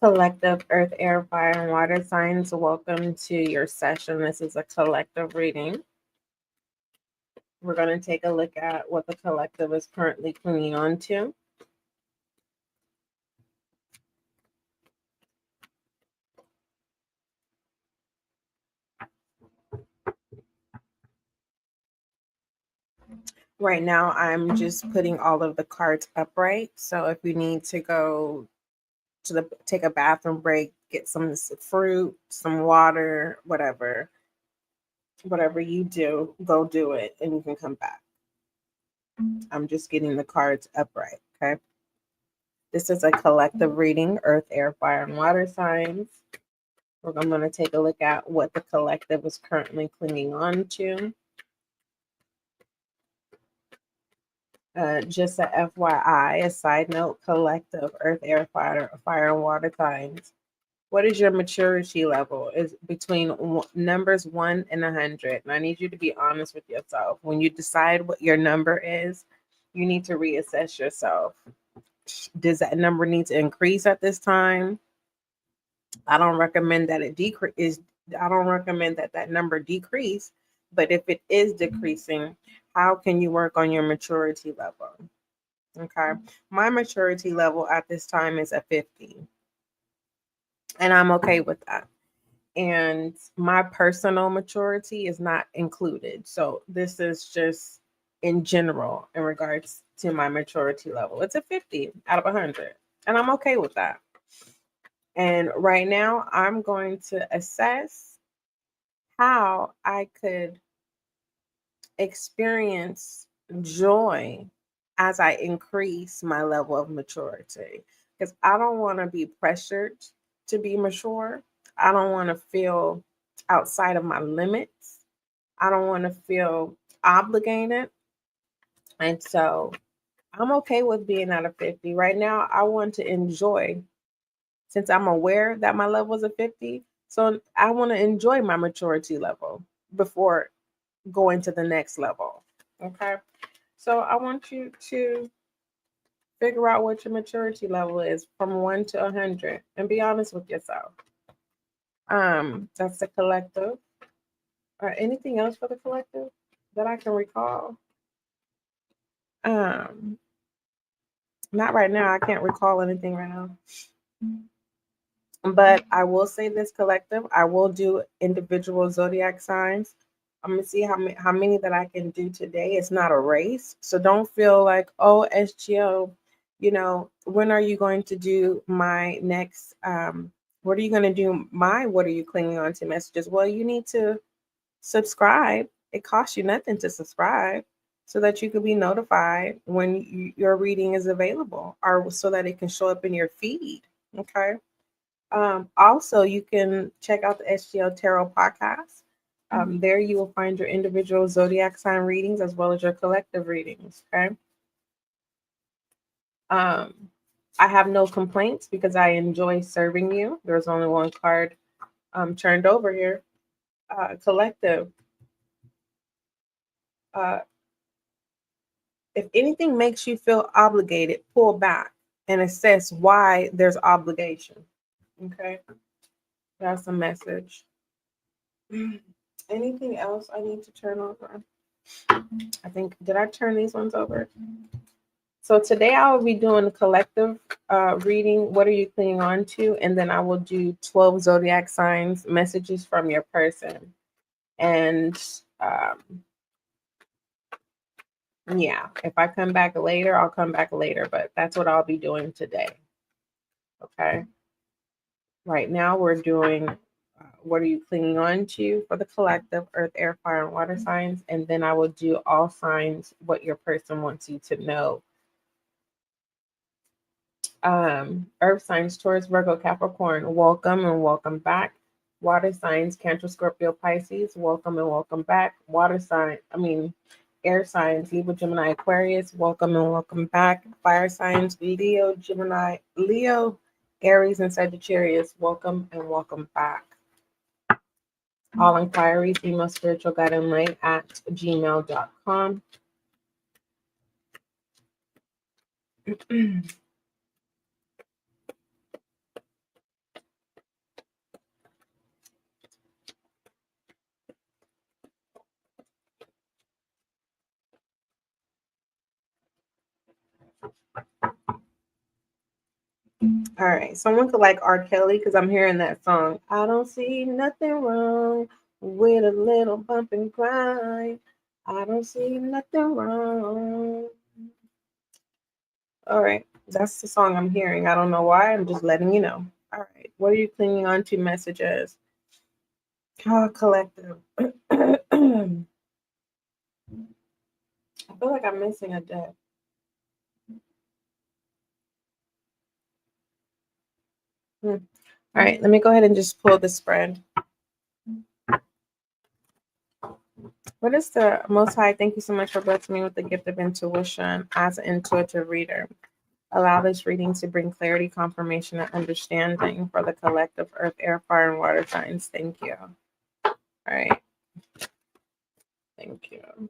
Collective earth, air, fire, and water signs, welcome to your session. This is a collective reading. We're going to take a look at what the collective is currently clinging on to. Right now, I'm just putting all of the cards upright. So if you need to go to take a bathroom break, get some fruit, some water, whatever you do, go do it, and you can come back. I'm just getting the cards upright. Okay. This is a collective reading, earth, air, fire, and water signs. I'm going to take a look at what the collective is currently clinging on to. Just a FYI, a side note, collective, earth, air, fire, and water signs. What is your maturity level? Is between numbers 1 and 100. And I need you to be honest with yourself. When you decide what your number is, you need to reassess yourself. Does that number need to increase at this time? I don't recommend that it decrease. I don't recommend that number decrease. But if it is decreasing, how can you work on your maturity level? Okay. My maturity level at this time is a 50. And I'm okay with that. And my personal maturity is not included. So this is just in general in regards to my maturity level. It's a 50 out of 100. And I'm okay with that. And right now, I'm going to assess how I could experience joy as I increase my level of maturity. Because I don't want to be pressured to be mature. I don't want to feel outside of my limits. I don't want to feel obligated. And so I'm okay with being at a 50. Right now, I want to enjoy, since I'm aware that my level is a 50. So I want to enjoy my maturity level before going to the next level. Okay. So I want you to figure out what your maturity level is from 1 to 100 and be honest with yourself. That's the collective. Anything else for the collective that I can recall? Not right now. I can't recall anything right now. But I will say this collective. I will do individual zodiac signs. I'm gonna see how many that I can do today. It's not a race, so don't feel like, oh, SGL, when are you going to do my next? What are you going to do? What are you clinging on to messages? Well, you need to subscribe. It costs you nothing to subscribe, so that you can be notified when your reading is available, or so that it can show up in your feed. Okay. Also, you can check out the SGL Tarot Podcast. There you will find your individual zodiac sign readings as well as your collective readings. Okay. I have no complaints because I enjoy serving you. There's only one card turned over here. Collective. If anything makes you feel obligated, pull back and assess why there's obligation. Okay. That's a message. Anything else I need to turn over? I think, did I turn these ones over? So today I will be doing a collective reading. What are you clinging on to? And then I will do 12 zodiac signs, messages from your person. And yeah, if I come back later, I'll come back later. But that's what I'll be doing today. Okay. Right now we're doing what are you clinging on to for the collective, earth, air, fire, and water signs. And then I will do all signs, what your person wants you to know. Earth signs, Taurus, Virgo, Capricorn, welcome and welcome back. Water signs, Cancer, Scorpio, Pisces, welcome and welcome back. Air signs, Libra, Gemini, Aquarius, welcome and welcome back. Fire signs, Leo, Aries, and Sagittarius, welcome and welcome back. All inquiries, email spiritualguideandlight@gmail.com. All right. Someone could like R. Kelly because I'm hearing that song. I don't see nothing wrong with a little bump and grind. I don't see nothing wrong. All right. That's the song I'm hearing. I don't know why. I'm just letting you know. All right. What are you clinging on to messages? Oh, collective. I feel like I'm missing a deck. All right. Let me go ahead and just pull the spread. What is the Most High? Thank you so much for blessing me with the gift of intuition as an intuitive reader. Allow this reading to bring clarity, confirmation, and understanding for the collective earth, air, fire, and water signs. Thank you. All right. Thank you.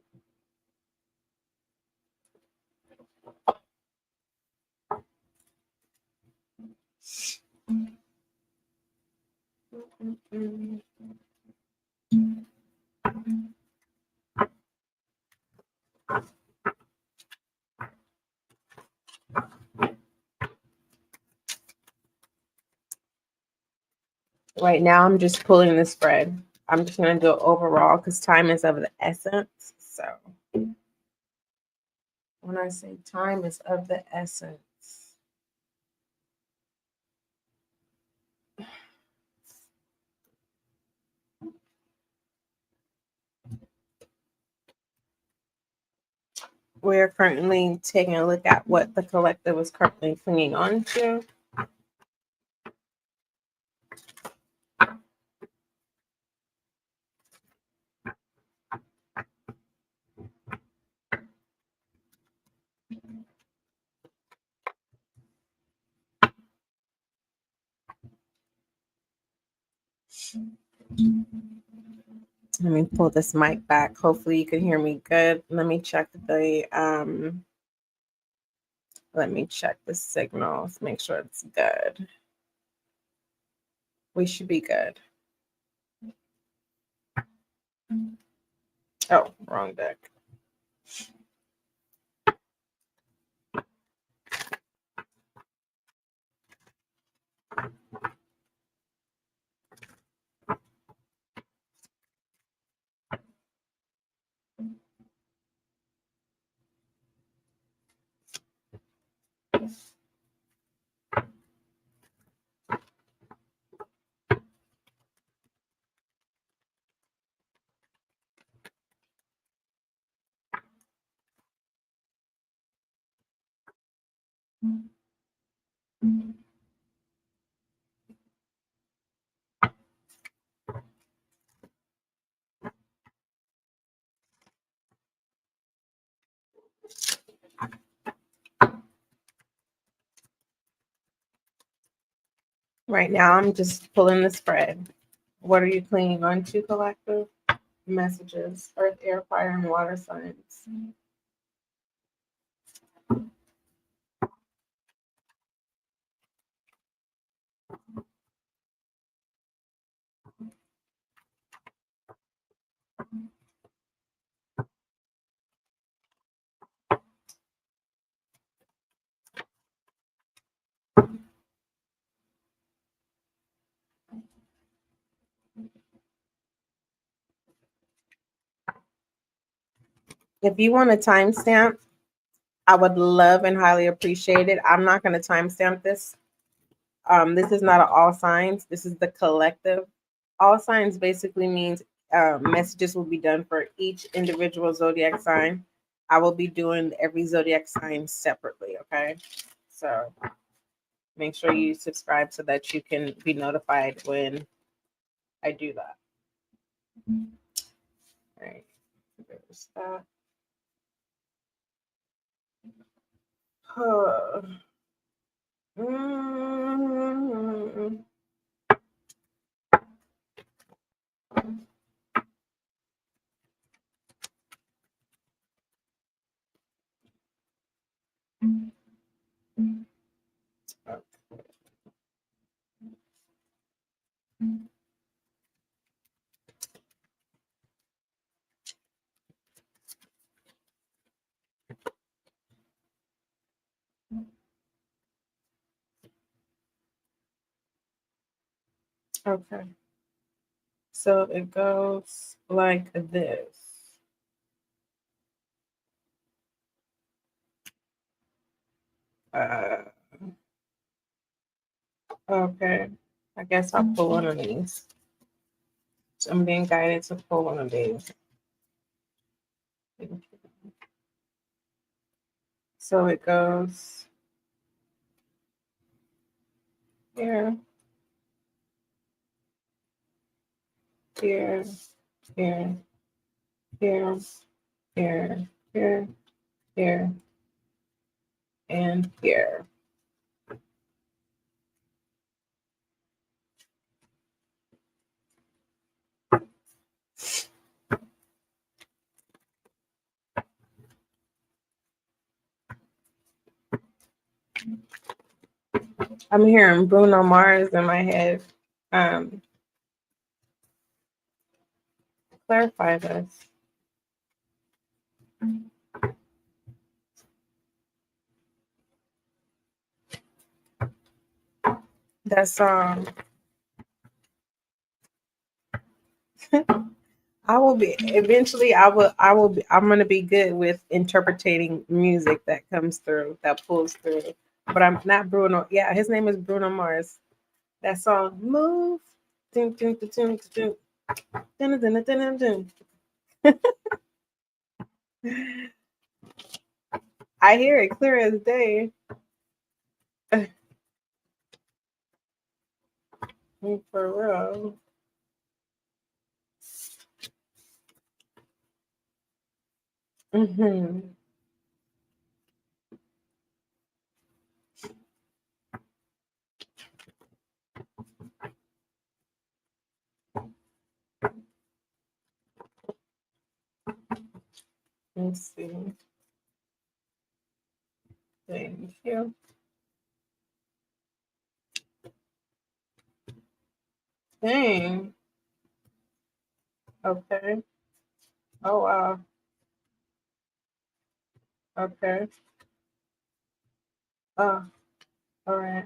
Right now, I'm just pulling the spread. I'm just going to do it overall because time is of the essence. So when I say time is of the essence, we're currently taking a look at what the collective is currently clinging on to. Let me pull this mic back. Hopefully you can hear me good. Let me check the signals, make sure it's good. We should be good. Oh, wrong deck. Right now, I'm just pulling the spread. What are you clinging on to, collective? Messages, earth, air, fire, and water signs. If you want a timestamp, I would love and highly appreciate it. I'm not going to timestamp this. This is not an all signs. This is the collective. All signs basically means messages will be done for each individual zodiac sign. I will be doing every zodiac sign separately. Okay, so make sure you subscribe so that you can be notified when I do that. All right, there's that. Mm. Okay. So it goes like this. Uh, okay. I guess I'll pull one of these. So I'm being guided to pull one of these. So it goes here, here, here, here, here, here, here, and here. I'm hearing Bruno Mars in my head. Um, Clarify this. That song. I will be eventually. I'm gonna be good with interpreting music that comes through, that pulls through. But I'm not Bruno. Yeah, his name is Bruno Mars. That song, move. Dun, dun, dun, dun, dun, dun, dun, dun, dun, dun. I hear it clear as day. For real. Mm-hmm. Let's see. Thank you. Dang. Okay. Oh wow. Okay. Oh, all right.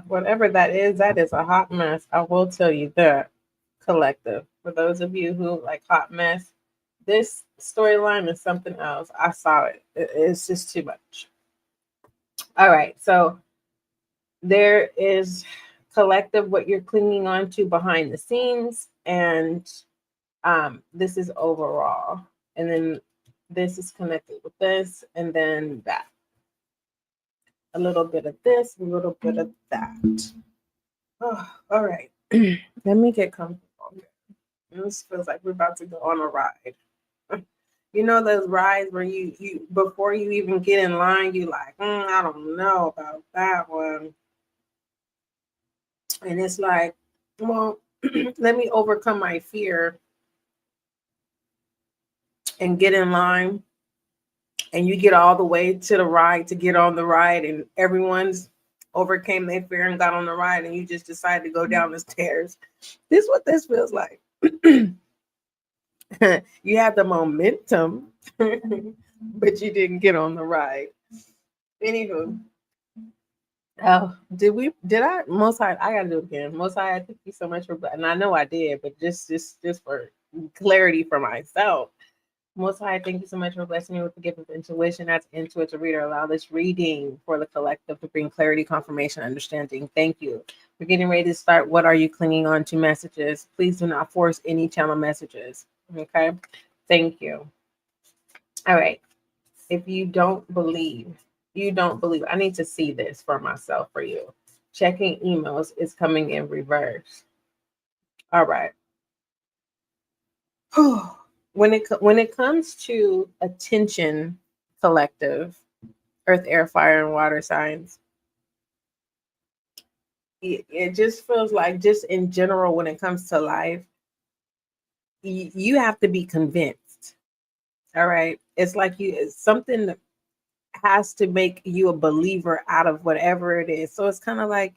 Whatever that is a hot mess. I will tell you that, collective. For those of you who like hot mess, this storyline is something else. I saw it. It's just too much. All right. So there is collective what you're clinging on to behind the scenes, and this is overall. And then this is connected with this, and then that. A little bit of this, a little bit of that. Oh, all right. Let me get comfortable. This feels like we're about to go on a ride. You know those rides where you before you even get in line, you like, I don't know about that one. And it's like, well, let me overcome my fear and get in line. And you get all the way to the ride to get on the ride, and everyone's overcame their fear and got on the ride, and you just decide to go down the stairs. This is what this feels like. You had the momentum, but you didn't get on the ride. Anywho, oh, did I most high? I gotta do it again. Most high, thank you so much for, and I know I did, but just for clarity for myself. Most high, thank you so much for blessing me with the gift of intuition. That's intuitive reader. Allow this reading for the collective to bring clarity, confirmation, understanding. Thank you. We're getting ready to start. What are you clinging on to messages? Please do not force any channel messages. Okay. Thank you. All right. If you don't believe, you don't believe. I need to see this for myself for you. Checking emails is coming in reverse. All right. When it comes to attention, collective, earth, air, fire, and water signs, it just feels like, just in general, when it comes to life, you have to be convinced. All right. It's like it's something has to make you a believer out of whatever it is. So it's kind of like,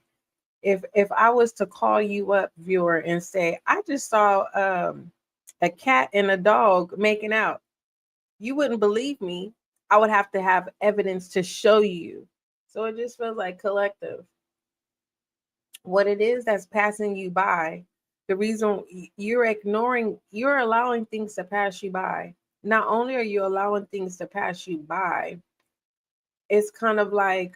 if I was to call you up, viewer, and say, I just saw A cat and a dog making out. You wouldn't believe me. I would have to have evidence to show you. So it just feels like collective. What it is that's passing you by, the reason you're ignoring, you're allowing things to pass you by. Not only are you allowing things to pass you by, it's kind of like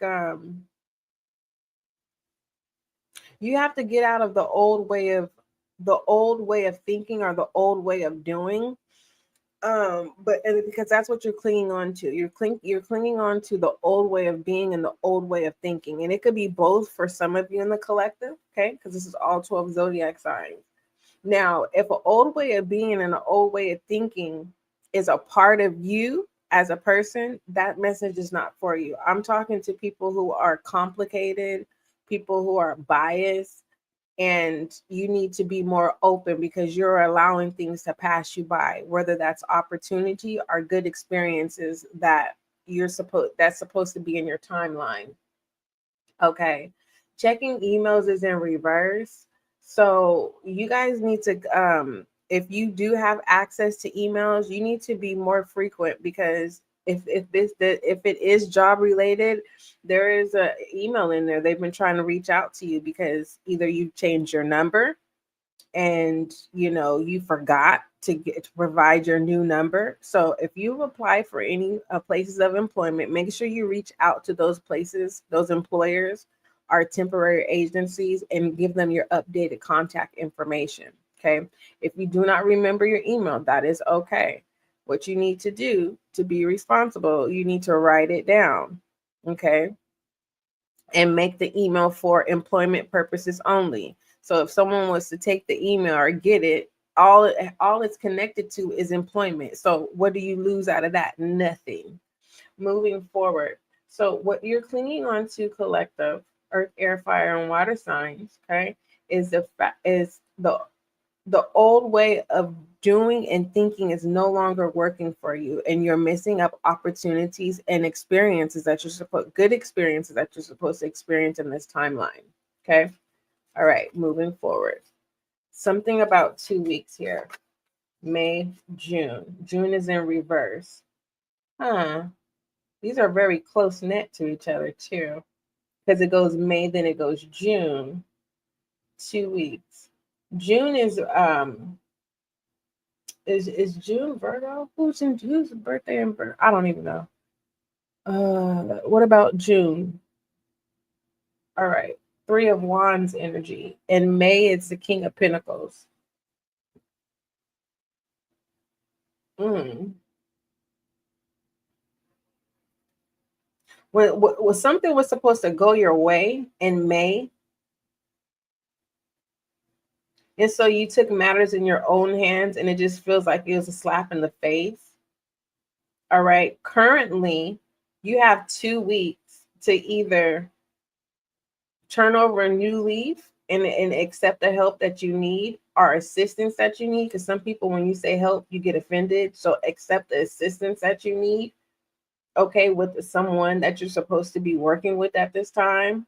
you have to get out of the old way of thinking or the old way of doing. But because that's what you're clinging on to. You're clinging on to the old way of being and the old way of thinking. And it could be both for some of you in the collective, okay? Because this is all 12 zodiac signs. Now, if an old way of being and an old way of thinking is a part of you as a person, that message is not for you. I'm talking to people who are complicated, people who are biased, and you need to be more open because you're allowing things to pass you by, whether that's opportunity or good experiences that's supposed to be in your timeline. Okay. Checking emails is in reverse. So you guys need to if you do have access to emails, you need to be more frequent because if it is job related, there is a email in there. They've been trying to reach out to you because either you changed your number and you forgot to provide your new number. So if you apply for any places of employment, make sure you reach out to those places, those employers or temporary agencies, and give them your updated contact information. Okay. If you do not remember your email, that is okay. What you need to do to be responsible, you need to write it down. Okay, and make the email for employment purposes only. So if someone was to take the email or get it, all it's connected to is employment. So what do you lose out of that? Nothing. Moving forward. So what you're clinging on to, collective, earth, air, fire, and water signs, okay, is the old way of doing and thinking is no longer working for you, and you're missing up opportunities and experiences that good experiences that you're supposed to experience in this timeline. Okay. All right, moving forward. Something about 2 weeks here. May, June is in reverse. These are very close knit to each other too, because it goes May, then it goes June. 2 weeks. June is June Virgo? Whose birthday in Virgo? I don't even know. What about June? All right. 3 of Wands energy. In May, it's the King of Pentacles. Mm. When something was supposed to go your way in May, and so you took matters in your own hands, and it just feels like it was a slap in the face. All right. Currently, you have 2 weeks to either turn over a new leaf and accept the help that you need or assistance that you need. Because some people, when you say help, you get offended. So accept the assistance that you need, okay, with someone that you're supposed to be working with at this time.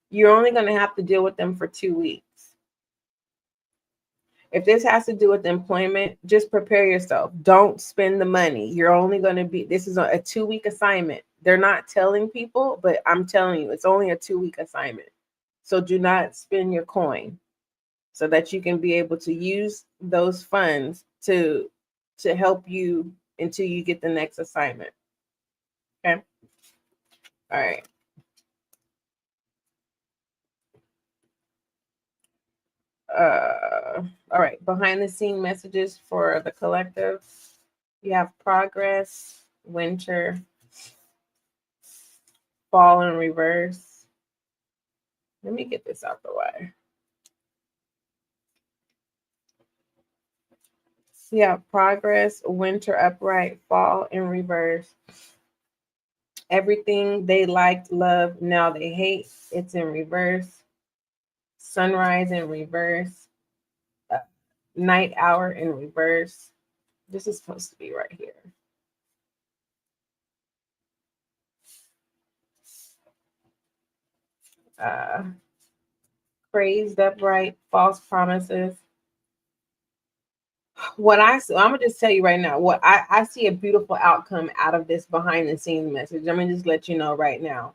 You're only going to have to deal with them for 2 weeks. If this has to do with employment, just prepare yourself. Don't spend the money. You're only going to be, this is a 2-week assignment. They're not telling people, but I'm telling you, it's only a 2-week assignment. So do not spend your coin so that you can be able to use those funds to help you until you get the next assignment. Okay. All right. All right. Behind the scene messages for the collective. You have progress, winter, fall in reverse. Let me get this out the way. So you have progress, winter upright, fall in reverse. Everything they liked, loved, now they hate. It's in reverse. Sunrise in reverse. Night hour in reverse. This is supposed to be right here. Crazed upright, false promises. What I'm gonna just tell you right now, what I see a beautiful outcome out of this behind the scenes message. I'm gonna just let you know right now.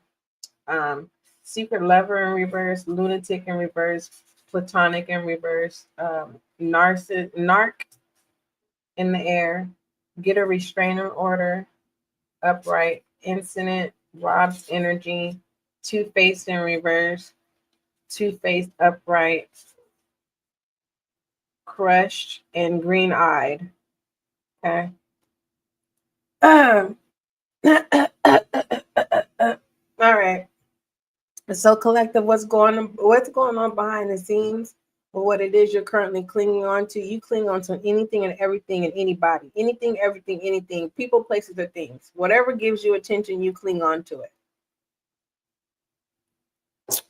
Secret lover in reverse, lunatic in reverse, platonic in reverse, narc in the air, get a restraining order, upright, incident, robs energy, two-faced in reverse, two-faced upright, crushed, and green-eyed. Okay. All right. So collective, what's going on behind the scenes, or what it is you're currently clinging on to. You cling on to anything and everything and anybody, anything, everything, anything, people, places, or things. Whatever gives you attention, you cling on to it.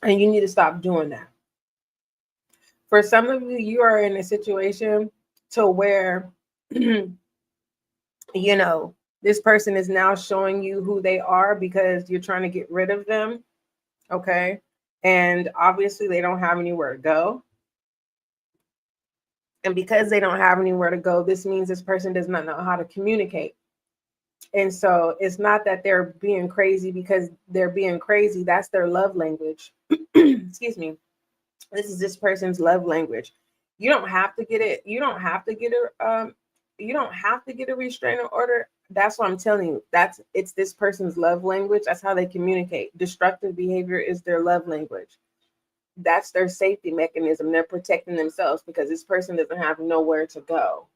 And you need to stop doing that. For some of you, you are in a situation to where you know, this person is now showing you who they are because you're trying to get rid of them. Okay. And obviously they don't have anywhere to go. And because they don't have anywhere to go, this means this person does not know how to communicate. And so it's not that they're being crazy because they're being crazy. That's their love language. Excuse me. This is this person's love language. You don't have to get it. You don't have to get a restraining order. That's what I'm telling you. It's this person's love language. That's how they communicate. Destructive behavior is their love language. That's their safety mechanism. They're protecting themselves because this person doesn't have nowhere to go.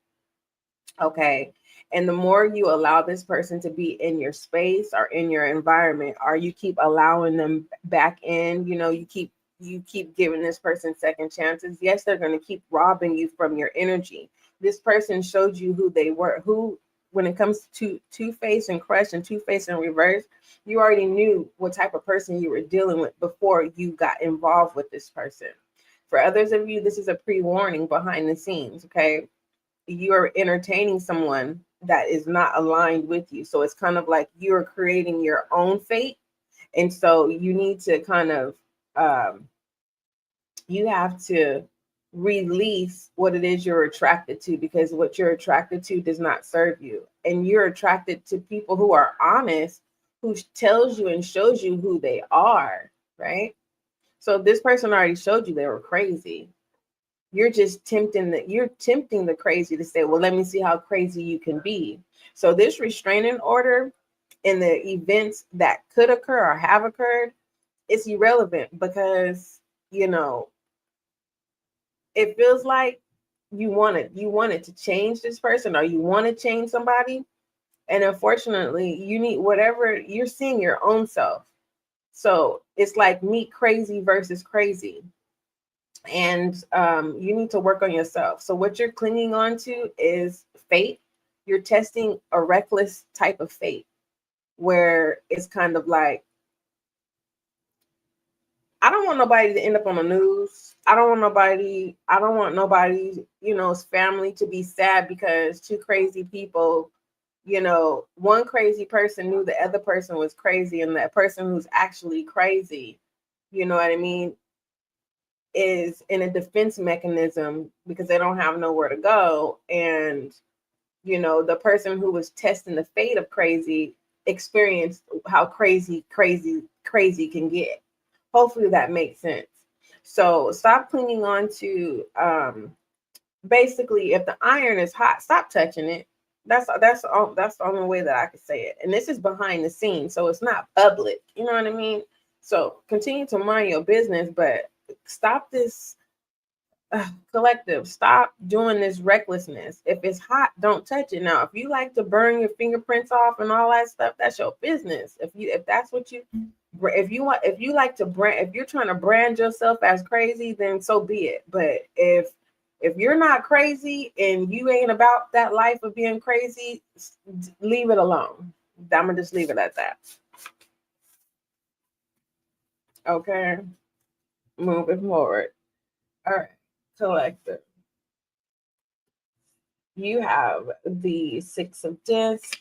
Okay. And the more you allow this person to be in your space or in your environment, or you keep allowing them back in, you keep giving this person second chances. Yes, they're going to keep robbing you from your energy. This person showed you who they were, when it comes to two-face and crush and two-face and reverse, you already knew what type of person you were dealing with before you got involved with this person. For others of you, this is a pre-warning behind the scenes, okay? You are entertaining someone that is not aligned with you. So it's kind of like you're creating your own fate. And so you need to kind of, you have to release what it is you're attracted to, because what you're attracted to does not serve you. And you're attracted to people who are honest, who tells you and shows you who they are, right? So this person already showed you they were crazy. You're just tempting the crazy to say, well, let me see how crazy you can be. So this restraining order in the events that could occur or have occurred, it's irrelevant because, it feels like you wanted to change this person, or you want to change somebody. And unfortunately, you need whatever you're seeing your own self. So it's like meet crazy versus crazy. And you need to work on yourself. So what you're clinging on to is fate. You're testing a reckless type of fate where it's kind of like, I don't want nobody to end up on the news. I don't want nobody's family to be sad because two crazy people, one crazy person knew the other person was crazy, and that person who's actually crazy, you know what I mean, is in a defense mechanism because they don't have nowhere to go. And, the person who was testing the fate of crazy experienced how crazy can get. Hopefully that makes sense. So stop clinging on to, basically, if the iron is hot, stop touching it. That's the only way that I could say it. And this is behind the scenes, so it's not public. You know what I mean? So continue to mind your business, but stop this collective. Stop doing this recklessness. If it's hot, don't touch it. Now, if you like to burn your fingerprints off and all that stuff, that's your business. If that's what you, if you're trying to brand yourself as crazy, then so be it. But if you're not crazy and you ain't about that life of being crazy, leave it alone. I'm gonna just leave it at that. Okay, moving forward. All right, collective. You have the Six of Discs,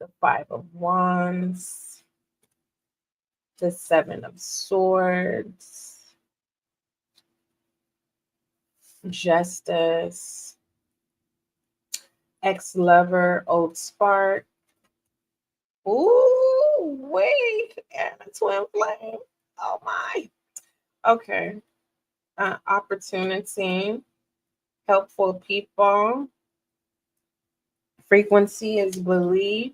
the Five of Wands, the Seven of Swords, Justice, ex-lover, old spark. Ooh, wait, and a twin flame. Oh my. Okay. Opportunity, helpful people. Frequency is belief.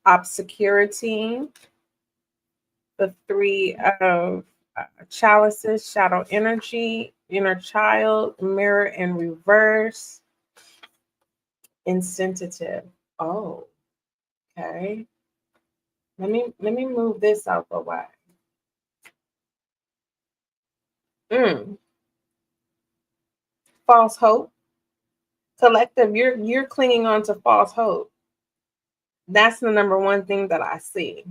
Obscurity. The three of chalices, shadow energy, inner child, mirror in reverse, insensitive. Oh, okay. Let me move this out the way. Mm, false hope. Collective, you're clinging on to false hope. That's the number one thing that I see.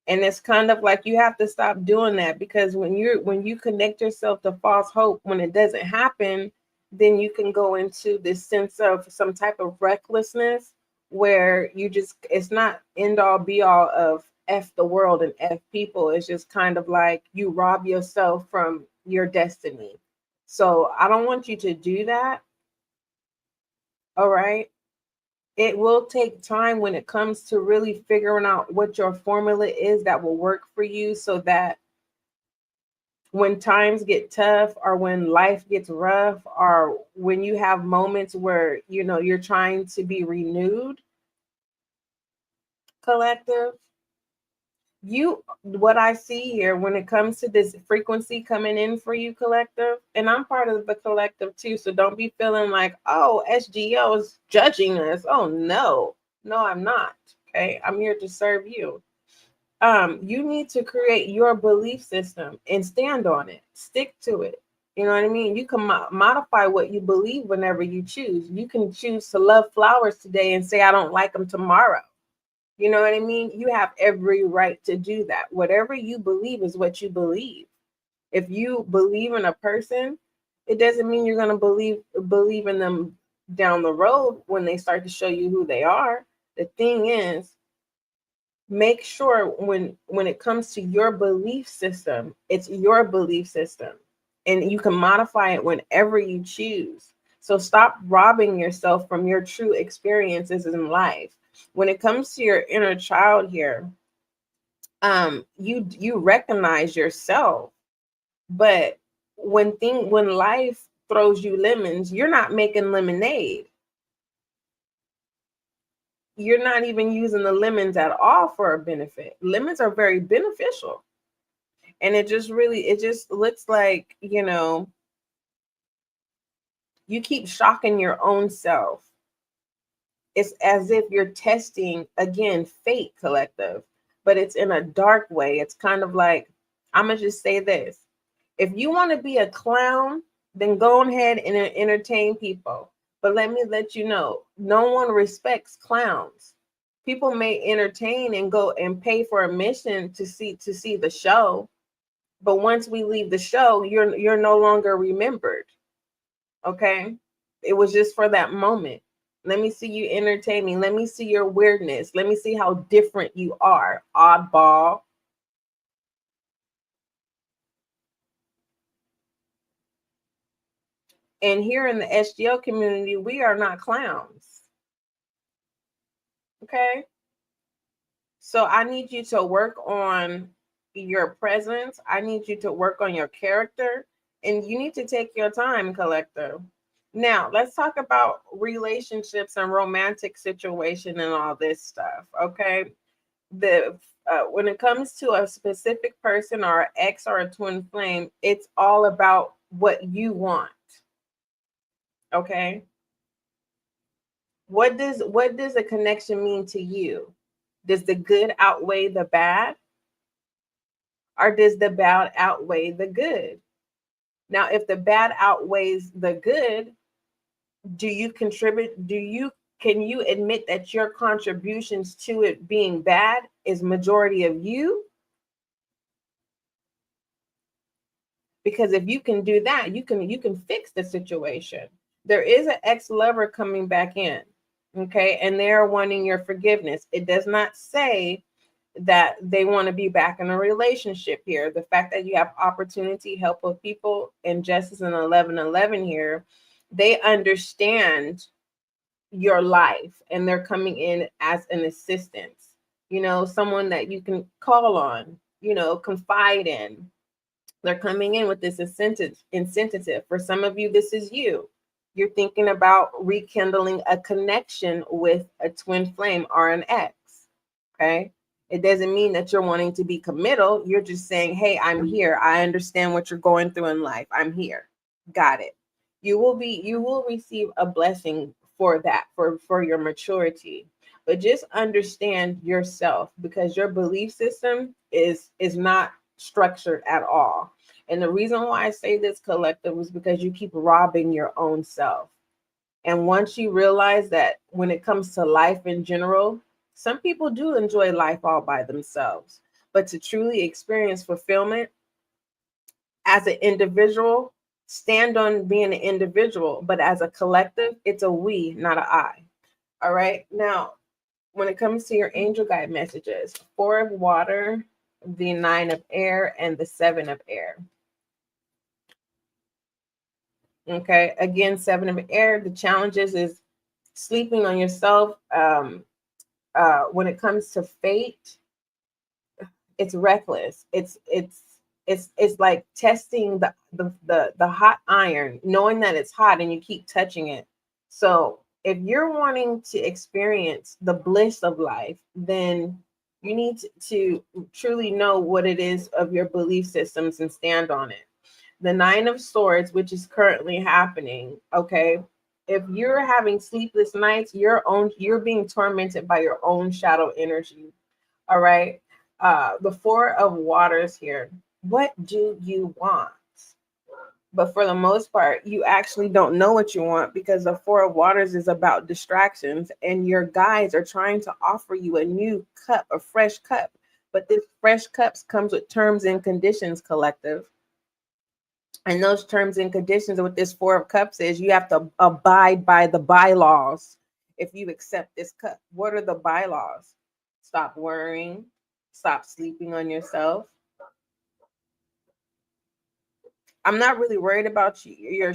And it's kind of like you have to stop doing that, because when you connect yourself to false hope, when it doesn't happen, then you can go into this sense of some type of recklessness where you just, it's not end all be all of F the world and F people. It's just kind of like you rob yourself from your destiny. So I don't want you to do that. All right. It will take time when it comes to really figuring out what your formula is that will work for you, so that when times get tough, or when life gets rough, or when you have moments where you're trying to be renewed, collective, what I see here when it comes to this frequency coming in for you, collective, and I'm part of the collective too, so don't be feeling like, oh, SGL is judging us. Oh no, I'm not. Okay, I'm here to serve you. You need to create your belief system and stand on it, stick to it. You know what I mean? You can modify what you believe whenever you choose. You can choose to love flowers today and say I don't like them tomorrow. You know what I mean? You have every right to do that. Whatever you believe is what you believe. If you believe in a person, it doesn't mean you're going to believe in them down the road when they start to show you who they are. The thing is, make sure when it comes to your belief system, it's your belief system, and you can modify it whenever you choose. So stop robbing yourself from your true experiences in life. When it comes to your inner child here, you recognize yourself, but when life throws you lemons, you're not making lemonade. You're not even using the lemons at all for a benefit. Lemons are very beneficial. And it just looks like, you keep shocking your own self. It's as if you're testing, again, fate, collective, but it's in a dark way. It's kind of like, I'm going to just say this. If you want to be a clown, then go ahead and entertain people. But let me let you know, no one respects clowns. People may entertain and go and pay for admission to see the show, but once we leave the show, you're no longer remembered. Okay? It was just for that moment. Let me see you entertaining. Let me see your weirdness. Let me see how different you are, oddball. And here in the SGL community, we are not clowns. Okay? So I need you to work on your presence. I need you to work on your character. And you need to take your time, collector. Now, let's talk about relationships and romantic situation and all this stuff. Okay? When it comes to a specific person or an ex or a twin flame, it's all about what you want. Okay? What does a connection mean to you? Does the good outweigh the bad? Or does the bad outweigh the good? Now, if the bad outweighs the good, do you contribute? Can you admit that your contributions to it being bad is majority of you? Because if you can do that, you can fix the situation. There is an ex-lover coming back in, okay, and they're wanting your forgiveness. It does not say that they want to be back in a relationship here. The fact that you have opportunity, help of people, and justice in 1111 here, They understand your life and they're coming in as an assistance, someone that you can call on, confide in. They're coming in with this incentive. For some of you, this is you. You're thinking about rekindling a connection with a twin flame or an ex. Okay. It doesn't mean that you're wanting to be committal. You're just saying, hey, I'm here. I understand what you're going through in life. I'm here. Got it. You will receive a blessing for that, for your maturity. But just understand yourself, because your belief system is not structured at all. And the reason why I say this, collective, is because you keep robbing your own self. And once you realize that when it comes to life in general, some people do enjoy life all by themselves. But to truly experience fulfillment as an individual, stand on being an individual. But as a collective, it's a we, not an I. All right. Now, when it comes to your angel guide messages, 4 of water, the 9 of air, and the 7 of air. Okay, again, 7 of air. The challenges is sleeping on yourself. When it comes to fate, it's reckless. It's like testing the hot iron, knowing that it's hot and you keep touching it. So if you're wanting to experience the bliss of life, then you need to truly know what it is of your belief systems and stand on it. The 9 of swords, which is currently happening. Okay. If you're having sleepless nights, you're being tormented by your own shadow energy. All right. The 4 of waters here. What do you want? But for the most part, you actually don't know what you want, because the 4 of waters is about distractions, and your guides are trying to offer you a new cup, a fresh cup. But this fresh cups comes with terms and conditions, collective. And those terms and conditions with this 4 of cups is you have to abide by the bylaws if you accept this cup. What are the bylaws? Stop worrying. Stop sleeping on yourself. I'm not really worried about your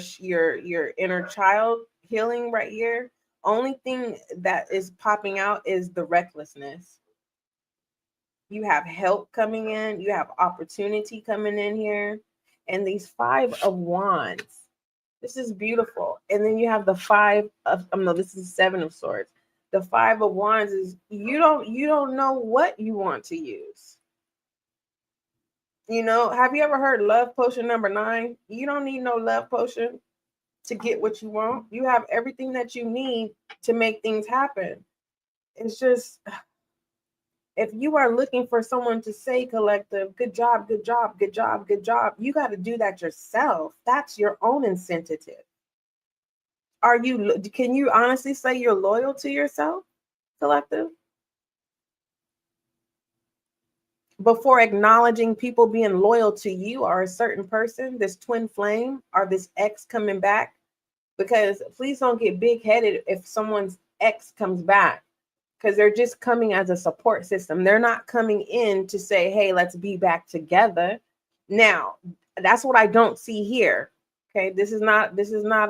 inner child healing right here. Only thing that is popping out is the recklessness. You have help coming in. You have opportunity coming in here. And these 5 of wands. This is beautiful. And then you have the 5 of, no, this is 7 of swords. The 5 of wands is you don't know what you want to use. Have you ever heard love potion number 9? You don't need no love potion to get what you want. You have everything that you need to make things happen. It's just, if you are looking for someone to say, collective, good job, good job, good job, good job, you got to do that yourself. That's your own incentive. Can you honestly say you're loyal to yourself, collective? Before acknowledging people being loyal to you or a certain person, this twin flame or this ex coming back, because please don't get big headed if someone's ex comes back, because they're just coming as a support system. They're not coming in to say, hey, let's be back together. Now, that's what I don't see here. Okay, this is not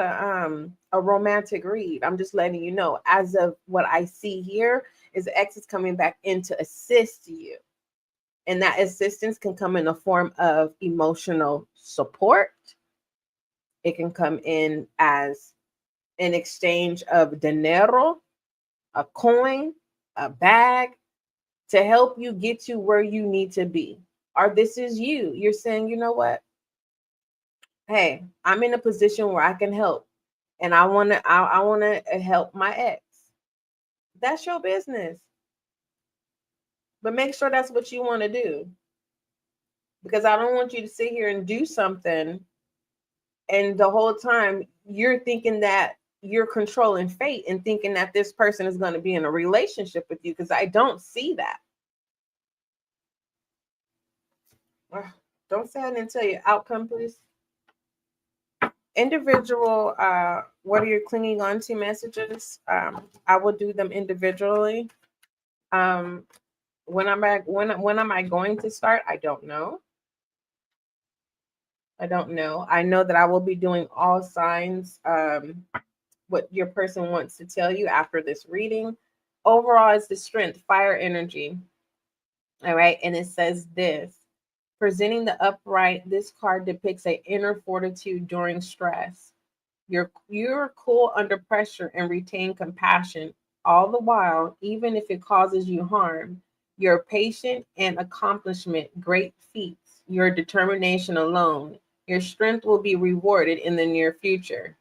a romantic read. I'm just letting you know, as of what I see here, is the ex is coming back in to assist you. And that assistance can come in the form of emotional support. It can come in as an exchange of dinero, a coin, a bag, to help you get to where you need to be. Or this is you. You're saying, you know what? Hey, I'm in a position where I can help. And I wanna help my ex. That's your business. But make sure that's what you want to do. Because I don't want you to sit here and do something, and the whole time you're thinking that you're controlling fate and thinking that this person is going to be in a relationship with you, because I don't see that. Don't say I didn't tell you. Outcome, please. Individual, what are you clinging on to messages? I will do them individually. When am I going to start? I don't know. I don't know. I know that I will be doing all signs, what your person wants to tell you after this reading. Overall, it's the strength, fire energy. All right. And it says this. Presenting the upright, this card depicts an inner fortitude during stress. You're cool under pressure and retain compassion, all the while, even if it causes you harm. You're patient and accomplishment, great feats. Your determination alone. Your strength will be rewarded in the near future.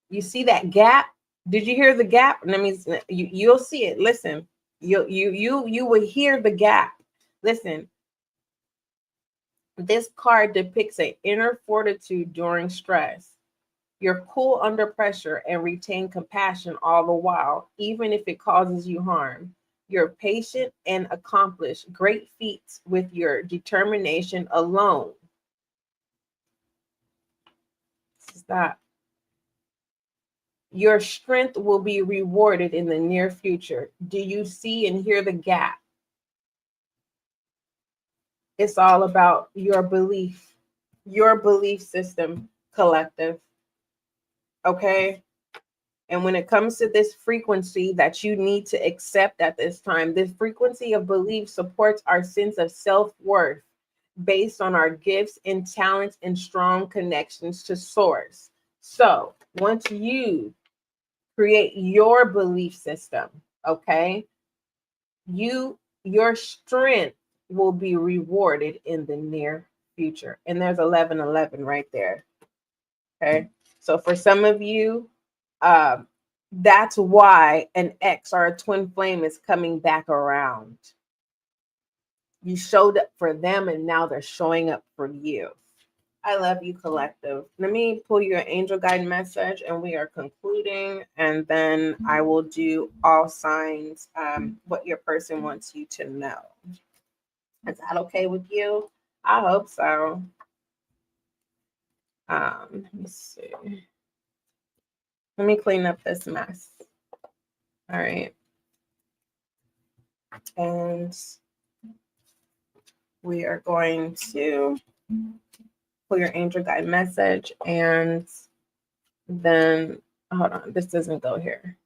You see that gap? Did you hear the gap? That means you'll see it. Listen, you will hear the gap. Listen, this card depicts an inner fortitude during stress. You're cool under pressure and retain compassion all the while, even if it causes you harm. You're patient and accomplish great feats with your determination alone. Stop. Your strength will be rewarded in the near future. Do you see and hear the gap? It's all about your belief system, collective. Okay? And when it comes to this frequency that you need to accept at this time, this frequency of belief supports our sense of self-worth based on our gifts and talents and strong connections to source. So once you create your belief system, okay, your strength will be rewarded in the near future. And there's 1111 right there. Okay. So for some of you, that's why an ex or a twin flame is coming back around. You showed up for them and now they're showing up for you. I love you, collective. Let me pull your angel guide message and we are concluding. And then I will do all signs, what your person wants you to know. Is that okay with you? I hope so. Let's see. Let me clean up this mess. All right. And we are going to pull your angel guide message. And then, hold on, this doesn't go here.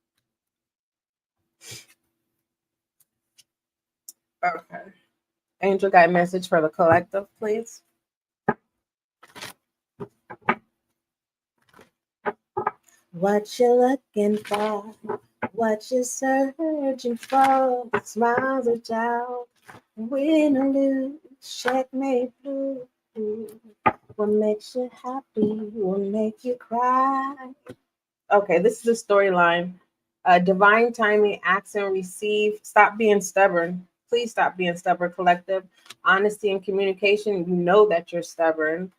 Okay. Angel guide message for the collective, please. What you looking for? What you searching for? Smiles are down. Win or lose, checkmate blue. What makes you happy? What make you cry? Okay, this is the storyline. Divine timing, acts and receive. Stop being stubborn. Please stop being stubborn, collective. Honesty and communication. You know that you're stubborn.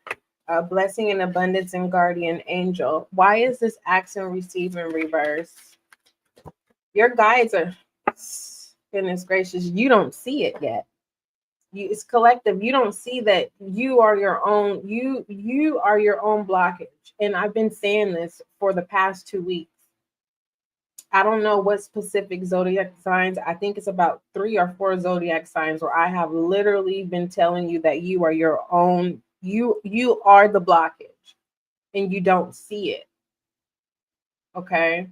Blessing and abundance and guardian angel. Why is this acts and receive in reverse? Your guides are, goodness gracious, you don't see it yet. It's collective. You don't see that you are your own. You are your own blockage. And I've been saying this for the past 2 weeks. I don't know what specific zodiac signs. I think it's about 3 or 4 zodiac signs where I have literally been telling you that you are your own. You are the blockage, and you don't see it. Okay.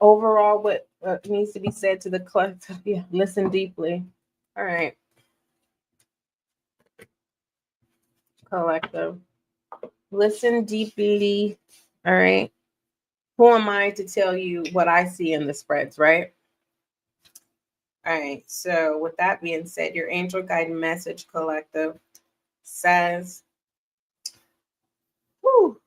Overall, what needs to be said to the collective? Yeah, listen deeply. All right. Collective. Listen deeply. All right. Who am I to tell you what I see in the spreads, right? All right. So with that being said, your angel guide message, collective, says, whew,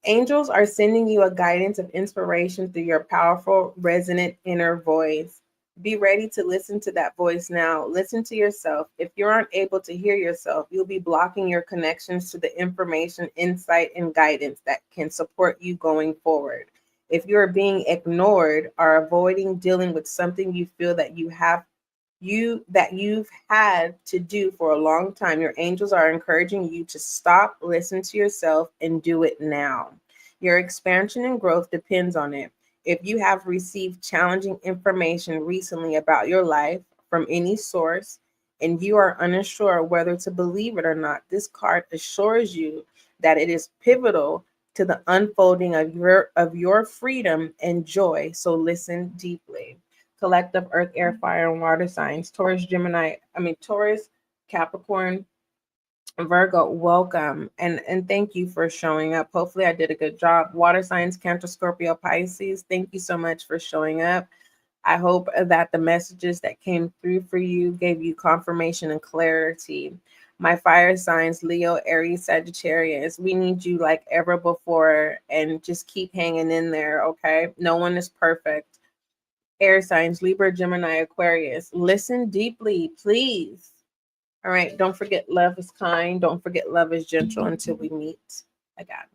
angels are sending you a guidance of inspiration through your powerful, resonant inner voice. Be ready to listen to that voice now. Listen to yourself. If you aren't able to hear yourself, you'll be blocking your connections to the information, insight, and guidance that can support you going forward. If you are being ignored or avoiding dealing with something you feel that you've had to do for a long time, your angels are encouraging you to stop, listen to yourself, and do it now. Your expansion and growth depends on it. If you have received challenging information recently about your life from any source, and you are unsure whether to believe it or not, this card assures you that it is pivotal to the unfolding of your freedom and joy. So listen deeply. Collective earth, air, fire, and water signs. Taurus, Capricorn, Virgo, welcome and thank you for showing up. Hopefully I did a good job. Water signs, Cancer, Scorpio, Pisces, thank you so much for showing up. I hope that the messages that came through for you gave you confirmation and clarity. My fire signs, Leo, Aries, Sagittarius, we need you like ever before, and just keep hanging in there, okay? No one is perfect. Air signs, Libra, Gemini, Aquarius, listen deeply, please. All right, don't forget love is kind. Don't forget love is gentle until we meet again.